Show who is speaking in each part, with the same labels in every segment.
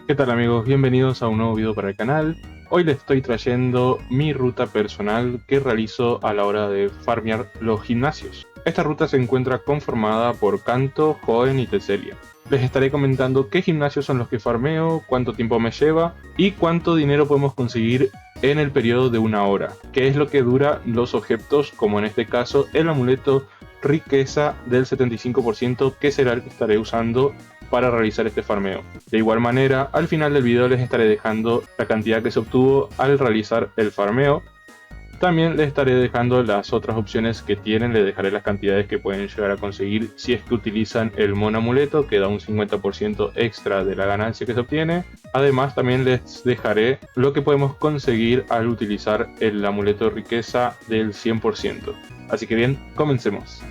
Speaker 1: ¿Qué tal amigos? Bienvenidos a un nuevo video para el canal. Hoy les estoy trayendo mi ruta personal que realizo a la hora de farmear los gimnasios. Esta ruta se encuentra conformada por Kanto, Hoenn y Tesselia. Les estaré comentando qué gimnasios son los que farmeo, cuánto tiempo me lleva y cuánto dinero podemos conseguir en el periodo de una hora, que es lo que dura los objetos, como en este caso el amuleto riqueza del 75%, que será el que estaré usando para realizar este farmeo. De igual manera, al final del video les estaré dejando la cantidad que se obtuvo al realizar el farmeo. También les estaré dejando las otras opciones que tienen, les dejaré las cantidades que pueden llegar a conseguir si es que utilizan el mono amuleto, que da un 50% extra de la ganancia que se obtiene. Además también les dejaré lo que podemos conseguir al utilizar el amuleto riqueza del 100%. Así que bien, comencemos.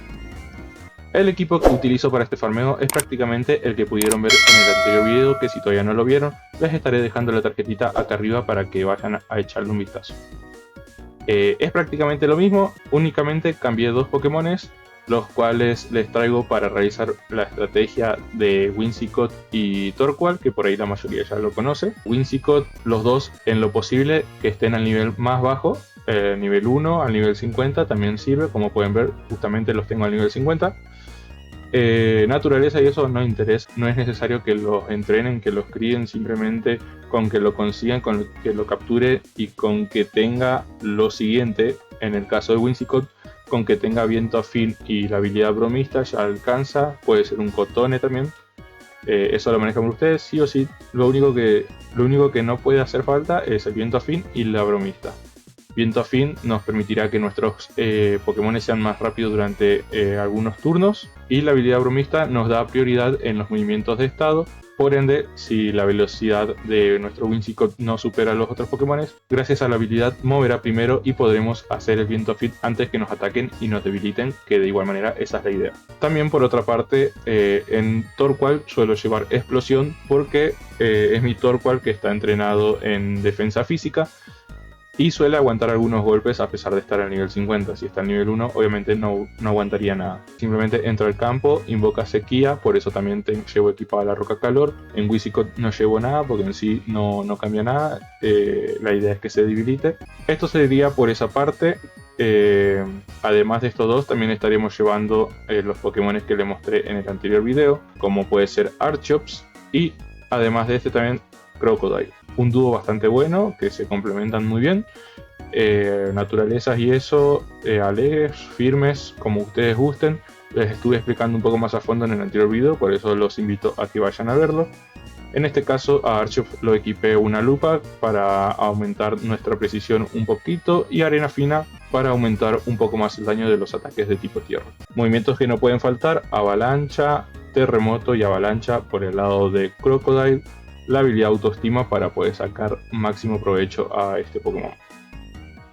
Speaker 1: El equipo que utilizo para este farmeo es prácticamente el que pudieron ver en el anterior video, que si todavía no lo vieron, les estaré dejando la tarjetita acá arriba para que vayan a echarle un vistazo. Es prácticamente lo mismo, únicamente cambié dos Pokémones, los cuales les traigo para realizar la estrategia de Whimsicott y Torkoal, que por ahí la mayoría ya lo conoce. Whimsicott, los dos en lo posible que estén al nivel más bajo, nivel 1 al nivel 50 también sirve, como pueden ver justamente los tengo al nivel 50. Naturaleza y eso no interesa, no es necesario que los entrenen, que los críen, simplemente con que lo consigan, con que lo capture y con que tenga lo siguiente. En el caso de Whimsicott, con que tenga viento afín y la habilidad bromista ya alcanza. Puede ser un Cotone también, eso lo manejan ustedes sí o sí. Lo único que no puede hacer falta es el viento afín y la bromista. Viento afín nos permitirá que nuestros Pokémon sean más rápidos durante algunos turnos, y la habilidad bromista nos da prioridad en los movimientos de estado. Por ende, si la velocidad de nuestro Whimsicott no supera a los otros Pokémon, gracias a la habilidad moverá primero y podremos hacer el viento afín antes que nos ataquen y nos debiliten, que de igual manera esa es la idea. También por otra parte, en Torkoal suelo llevar explosión porque es mi Torkoal que está entrenado en defensa física y suele aguantar algunos golpes a pesar de estar al nivel 50. Si está al nivel 1, obviamente no aguantaría nada. Simplemente entra al campo, invoca sequía, por eso también llevo equipada la roca calor. En Whimsicott no llevo nada porque en sí no cambia nada. La idea es que se debilite. Esto sería por esa parte. Además de estos dos, también estaremos llevando los Pokémon que les mostré en el anterior video, como puede ser Archeops, y además de este también Crocodile. Un dúo bastante bueno, que se complementan muy bien. Naturalezas y eso, alegres, firmes, como ustedes gusten. Les estuve explicando un poco más a fondo en el anterior video, por eso los invito a que vayan a verlo. En este caso a Archeops lo equipé una lupa para aumentar nuestra precisión un poquito, y arena fina para aumentar un poco más el daño de los ataques de tipo tierra. Movimientos que no pueden faltar: avalancha, terremoto y avalancha por el lado de Crocodile. La habilidad autoestima para poder sacar máximo provecho a este Pokémon.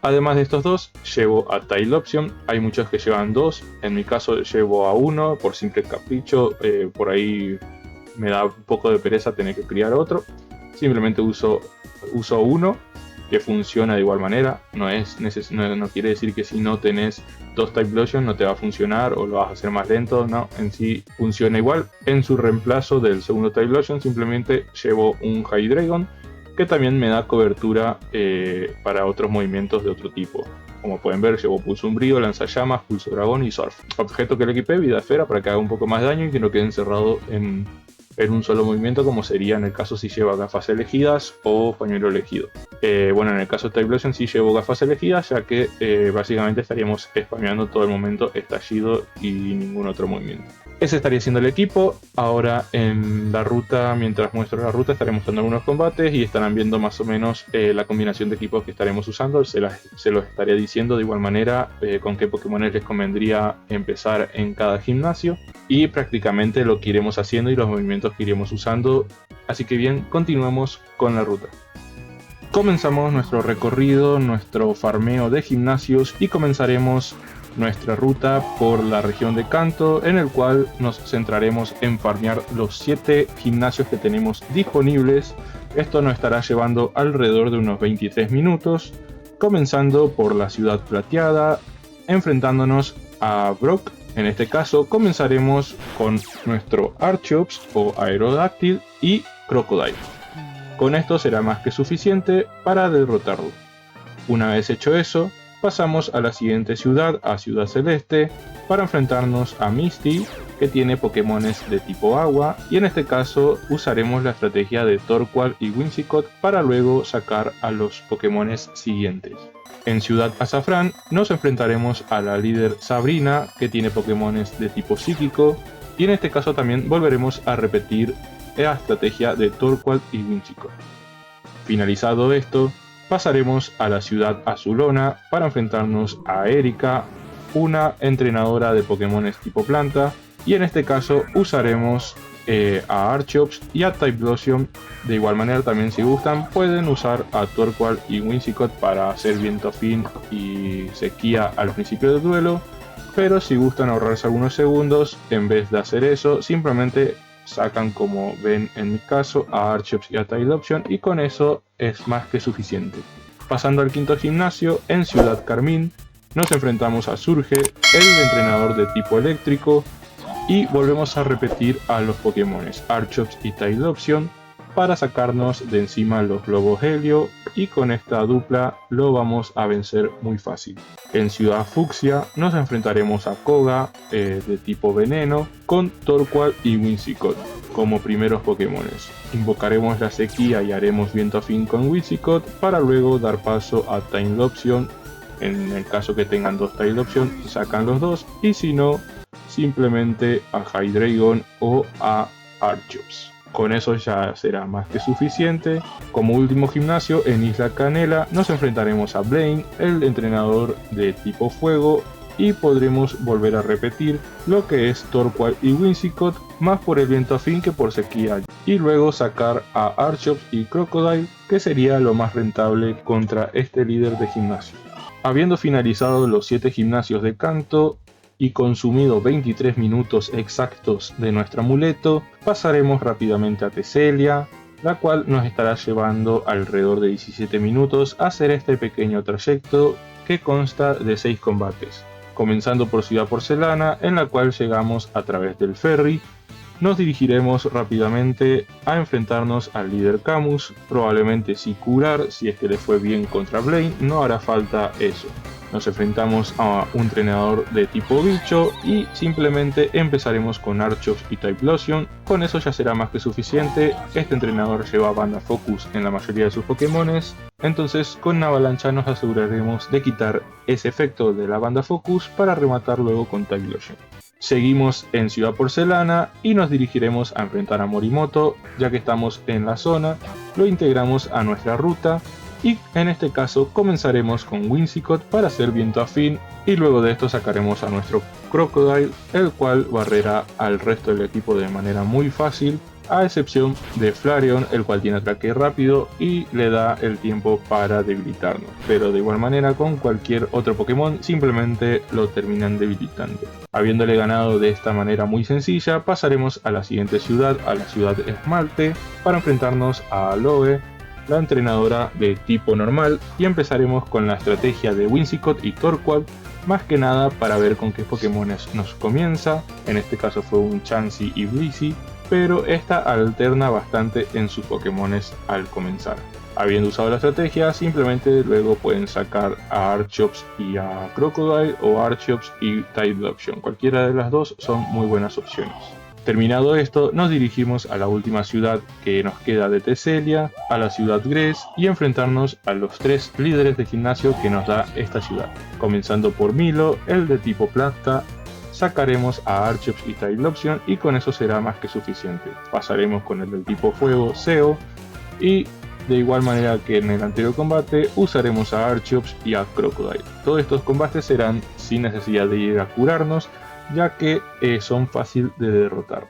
Speaker 1: Además de estos dos, llevo a Tylosion. Hay muchos que llevan dos, en mi caso llevo a uno por simple capricho. Por ahí me da un poco de pereza tener que criar otro. Simplemente uso uno, que funciona de igual manera. No quiere decir que si no tenés dos Tylosion no te va a funcionar o lo vas a hacer más lento. No, en sí funciona igual. En su reemplazo del segundo Tylosion simplemente llevo un Hydreigon, que también me da cobertura para otros movimientos de otro tipo. Como pueden ver, llevo Pulso Umbrío, Lanzallamas, Pulso Dragón y Surf. Objeto que le equipé, Vida Esfera, para que haga un poco más de daño y que no quede encerrado en un solo movimiento, como sería en el caso si lleva gafas elegidas o pañuelo elegido. Bueno, en el caso de Tylosion sí llevo gafas elegidas, ya que básicamente estaríamos spameando todo el momento estallido y ningún otro movimiento. Ese estaría siendo el equipo. Ahora en la ruta, mientras muestro la ruta, estaré mostrando algunos combates y estarán viendo más o menos la combinación de equipos que estaremos usando. Se los estaré diciendo de igual manera con qué Pokémon les convendría empezar en cada gimnasio, y prácticamente lo que iremos haciendo y los movimientos que iremos usando. Así que bien, continuemos con la ruta. Comenzamos nuestro recorrido, nuestro farmeo de gimnasios, y comenzaremos nuestra ruta por la región de Kanto, en el cual nos centraremos en farmear los 7 gimnasios que tenemos disponibles. Esto nos estará llevando alrededor de unos 23 minutos, comenzando por la ciudad plateada, enfrentándonos a Brock. En este caso comenzaremos con nuestro Archeops o Aerodactyl y Crocodile. Con esto será más que suficiente para derrotarlo. Una vez hecho eso, pasamos a la siguiente ciudad, a Ciudad Celeste, para enfrentarnos a Misty, que tiene Pokémones de tipo agua, y en este caso usaremos la estrategia de Torkoal y Whimsicott para luego sacar a los Pokémones siguientes. En Ciudad Azafrán nos enfrentaremos a la líder Sabrina, que tiene Pokémones de tipo psíquico, y en este caso también volveremos a repetir la estrategia de Torkoal y Whimsicott. Finalizado esto, pasaremos a la ciudad Azulona para enfrentarnos a Erika, una entrenadora de Pokémones tipo planta, y en este caso usaremos a Archeops y a Typhlosion. De igual manera también, si gustan, pueden usar a Torkoal y Whimsicott para hacer viento fin y sequía al principio del duelo, pero si gustan ahorrarse algunos segundos, en vez de hacer eso, simplemente sacan, como ven en mi caso, a Archeops y a Typhlosion, y con eso es más que suficiente. Pasando al quinto gimnasio, en Ciudad Carmín, nos enfrentamos a Surge, el entrenador de tipo eléctrico, y volvemos a repetir a los Pokémones Archeops y Typhlosion para sacarnos de encima los globos helio, y con esta dupla lo vamos a vencer muy fácil. En Ciudad Fucsia nos enfrentaremos a Koga de tipo veneno con Torkoal y Whimsicott como primeros Pokémones. Invocaremos la sequía y haremos viento fin con Whimsicott para luego dar paso a Typhlosion. En el caso que tengan dos Typhlosion, sacan los dos, y si no, simplemente a Hydreigon o a Archeops. Con eso ya será más que suficiente. Como último gimnasio, en Isla Canela nos enfrentaremos a Blaine, el entrenador de tipo fuego, y podremos volver a repetir lo que es Torkoal y Whimsicott, más por el viento afín que por sequía, y luego sacar a Archeops y Crocodile, que sería lo más rentable contra este líder de gimnasio. Habiendo finalizado los 7 gimnasios de Kanto y consumido 23 minutos exactos de nuestro amuleto, pasaremos rápidamente a Teselia, la cual nos estará llevando alrededor de 17 minutos a hacer este pequeño trayecto que consta de 6 combates, comenzando por Ciudad Porcelana, en la cual llegamos a través del ferry. Nos dirigiremos rápidamente a enfrentarnos al líder Camus, probablemente sí curar, si es que le fue bien contra Blaine, no hará falta eso. Nos enfrentamos a un entrenador de tipo bicho y simplemente empezaremos con Archeops y Typhlosion. Con eso ya será más que suficiente. Este entrenador lleva banda focus en la mayoría de sus Pokémones, entonces con una avalancha nos aseguraremos de quitar ese efecto de la banda focus para rematar luego con Typhlosion. Seguimos en Ciudad Porcelana y nos dirigiremos a enfrentar a Morimoto. Ya que estamos en la zona, lo integramos a nuestra ruta, y en este caso comenzaremos con Whimsicott para hacer viento afín, y luego de esto sacaremos a nuestro Crocodile, el cual barrerá al resto del equipo de manera muy fácil, a excepción de Flareon, el cual tiene ataque rápido y le da el tiempo para debilitarnos, pero de igual manera con cualquier otro Pokémon simplemente lo terminan debilitando. Habiéndole ganado de esta manera muy sencilla, pasaremos a la siguiente ciudad, a la ciudad Esmalte, para enfrentarnos a Aloe, la entrenadora de tipo normal, y empezaremos con la estrategia de Whimsicott y Torkoal, más que nada para ver con qué Pokémones nos comienza. En este caso fue un Chansey y Blissey, pero esta alterna bastante en sus Pokémones al comenzar. Habiendo usado la estrategia, simplemente luego pueden sacar a Archeops y a Crocodile, o Archeops y Typhlosion. Cualquiera de las dos son muy buenas opciones. Terminado esto, nos dirigimos a la última ciudad que nos queda de Teselia, a la ciudad Gres, y enfrentarnos a los 3 líderes de gimnasio que nos da esta ciudad. Comenzando por Milo, el de tipo planta, sacaremos a Archeops y Typhlosion, y con eso será más que suficiente. Pasaremos con el del tipo fuego, Seo, y de igual manera que en el anterior combate, usaremos a Archeops y a Crocodile. Todos estos combates serán sin necesidad de ir a curarnos, ya que son fácil de derrotar.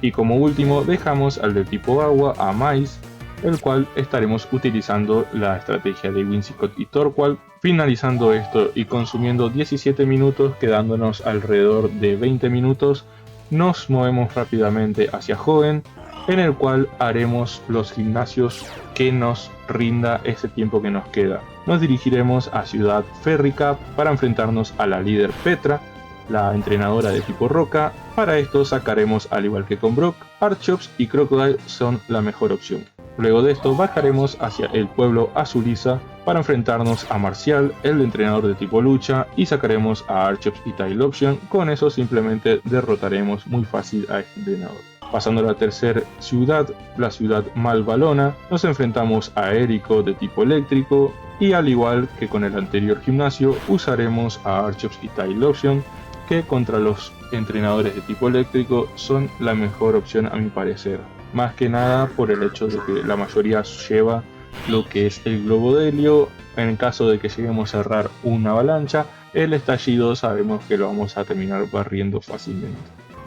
Speaker 1: Y como último dejamos al del tipo agua, a Maize, el cual estaremos utilizando la estrategia de Whimsicott y Torkoal. Finalizando esto y consumiendo 17 minutos, quedándonos alrededor de 20 minutos, nos movemos rápidamente hacia Hoenn, en el cual haremos los gimnasios que nos rinda ese tiempo que nos queda. Nos dirigiremos a Ciudad Férrica para enfrentarnos a la líder Petra, la entrenadora de tipo roca. Para esto sacaremos, al igual que con Brock, Archeops y Crocodile son la mejor opción. Luego de esto bajaremos hacia el pueblo Azuriza para enfrentarnos a Marcial, el entrenador de tipo lucha, y sacaremos a Archeops y Tylosion. Con eso simplemente derrotaremos muy fácil a este entrenador. Pasando a la tercera ciudad, la ciudad Malvalona, nos enfrentamos a Érico de tipo eléctrico y al igual que con el anterior gimnasio usaremos a Archeops y Tylosion, que contra los entrenadores de tipo eléctrico son la mejor opción a mi parecer. Más que nada por el hecho de que la mayoría lleva lo que es el globo de helio. En caso de que lleguemos a cerrar una avalancha, el estallido sabemos que lo vamos a terminar barriendo fácilmente.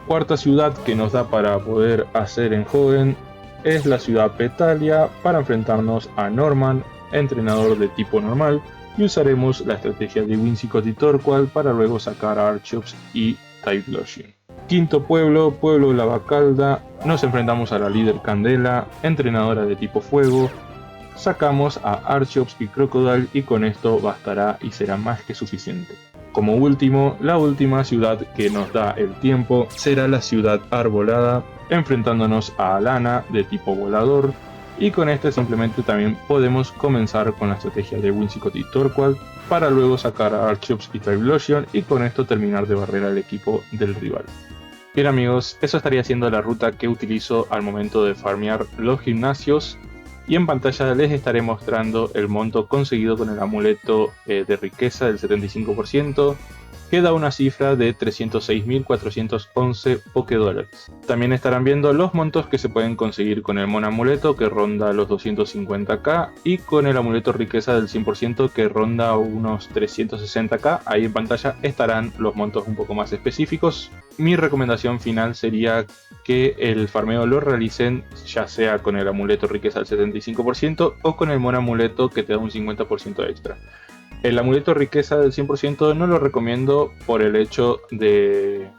Speaker 1: Cuarta ciudad que nos da para poder hacer en Hoenn es la ciudad Petalia para enfrentarnos a Norman, entrenador de tipo normal, y usaremos la estrategia de Whimsicott y Torqual para luego sacar a Archeops y Typhlosion. Quinto pueblo, pueblo Lavacalda, nos enfrentamos a la líder Candela, entrenadora de tipo fuego, sacamos a Archeops y Crocodile y con esto bastará y será más que suficiente. Como último, la última ciudad que nos da el tiempo será la ciudad Arbolada, enfrentándonos a Alana de tipo volador, y con este simplemente también podemos comenzar con la estrategia de Whimsicott y Torqual para luego sacar a Archeops y Typhlosion y con esto terminar de barrer al equipo del rival. Bien amigos, eso estaría siendo la ruta que utilizo al momento de farmear los gimnasios, y en pantalla les estaré mostrando el monto conseguido con el amuleto de riqueza del 75%, que da una cifra de 306.411 Pokédólares. También estarán viendo los montos que se pueden conseguir con el Mon Amuleto, que ronda los 250k, y con el amuleto riqueza del 100%, que ronda unos 360k. Ahí en pantalla estarán los montos un poco más específicos. Mi recomendación final sería que el farmeo lo realicen ya sea con el amuleto riqueza del 75% o con el Mon Amuleto, que te da un 50% extra. El amuleto riqueza del 100% no lo recomiendo por el hecho de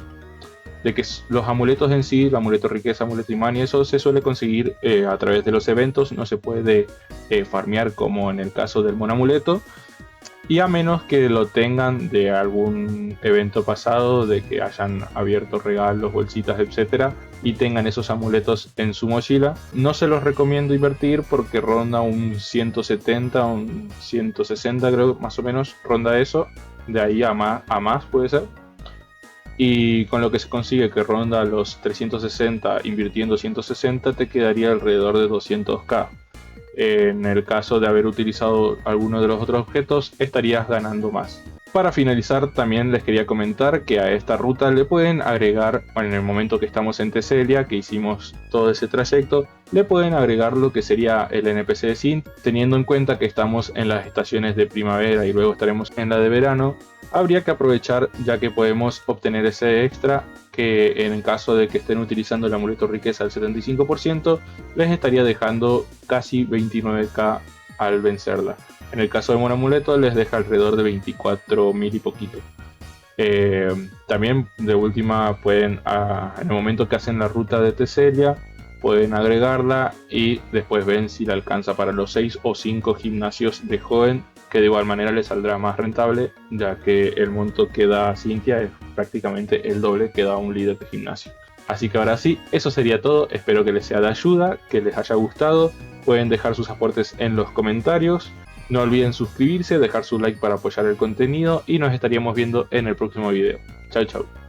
Speaker 1: que los amuletos en sí, el amuleto riqueza, amuleto imán y eso se suele conseguir a través de los eventos, no se puede farmear como en el caso del Mon Amuleto, y a menos que lo tengan de algún evento pasado, de que hayan abierto regalos, bolsitas, etcétera, y tengan esos amuletos en su mochila. No se los recomiendo invertir porque ronda un 170, un 160 creo, más o menos, ronda eso, de ahí a más puede ser. Y con lo que se consigue, que ronda los 360 invirtiendo 160, te quedaría alrededor de 200k. En el caso de haber utilizado alguno de los otros objetos, estarías ganando más. Para finalizar, también les quería comentar que a esta ruta le pueden agregar, en el momento que estamos en Teselia, que hicimos todo ese trayecto, le pueden agregar lo que sería el NPC de Sint, teniendo en cuenta que estamos en las estaciones de primavera y luego estaremos en la de verano. Habría que aprovechar, ya que podemos obtener ese extra, que en el caso de que estén utilizando el amuleto riqueza al 75%, les estaría dejando casi 29k al vencerla. En el caso del Mon Amuleto les deja alrededor de 24.000 y poquito. También de última pueden, en el momento que hacen la ruta de Teselia, pueden agregarla y después ven si la alcanza para los 6 o 5 gimnasios de Hoenn, que de igual manera les saldrá más rentable, ya que el monto que da Cynthia es prácticamente el doble que da un líder de gimnasio. Así que ahora sí, eso sería todo. Espero que les sea de ayuda, que les haya gustado. Pueden dejar sus aportes en los comentarios. No olviden suscribirse, dejar su like para apoyar el contenido y nos estaríamos viendo en el próximo video. Chao, chao.